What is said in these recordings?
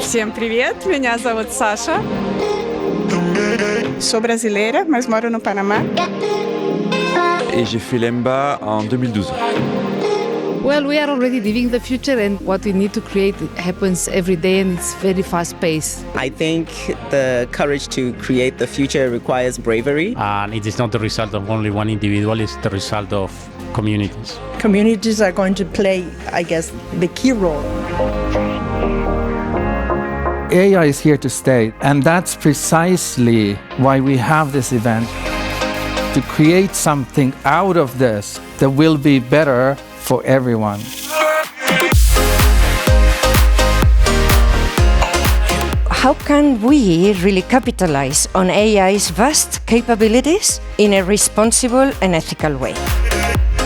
Всем привет, меня зовут Саша. Sou brasileira, mas moro no Panamá. Et j'ai fait l'EMBA en 2012. Well, we are already living the future, and what we need to create happens every day, and it's very fast-paced. I think the courage to create the future requires bravery. And it is not the result of only one individual, it's the result of communities. Communities are going to play, I guess, the key role. AI is here to stay, and that's precisely why we have this event, to create something out of this that will be better for everyone. How can we really capitalize on AI's vast capabilities in a responsible and ethical way?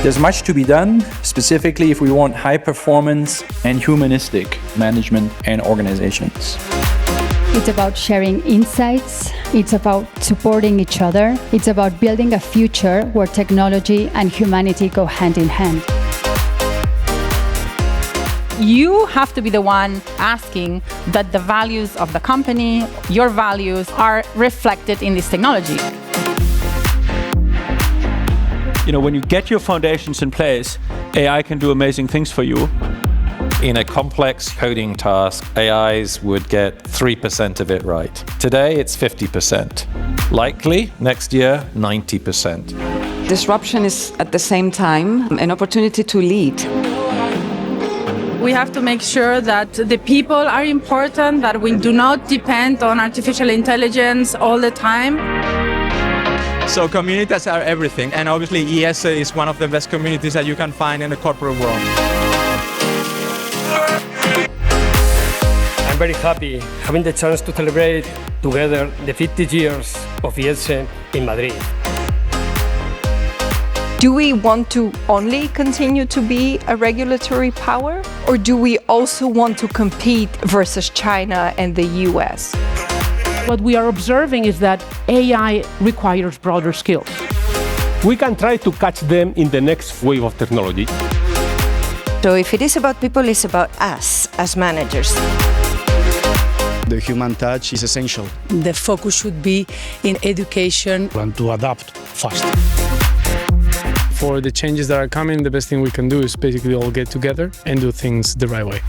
There's much to be done, specifically if we want high performance and humanistic management and organizations. It's about sharing insights, it's about supporting each other, it's about building a future where technology and humanity go hand in hand. You have to be the one asking that the values of the company, your values, are reflected in this technology. You know, when you get your foundations in place, AI can do amazing things for you. In a complex coding task, AIs would get 3% of it right. Today, it's 50%. Likely, next year, 90%. Disruption is at the same time an opportunity to lead. We have to make sure that the people are important, that we do not depend on artificial intelligence all the time. So communities are everything, and obviously IESE is one of the best communities that you can find in the corporate world. I'm very happy having the chance to celebrate together the 50 years of IESE in Madrid. Do we want to only continue to be a regulatory power, or do we also want to compete versus China and the US? What we are observing is that AI requires broader skills. We can try to catch them in the next wave of technology. So if it is about people, it's about us as managers. The human touch is essential. The focus should be in education and to adapt fast. For the changes that are coming, the best thing we can do is basically all get together and do things the right way.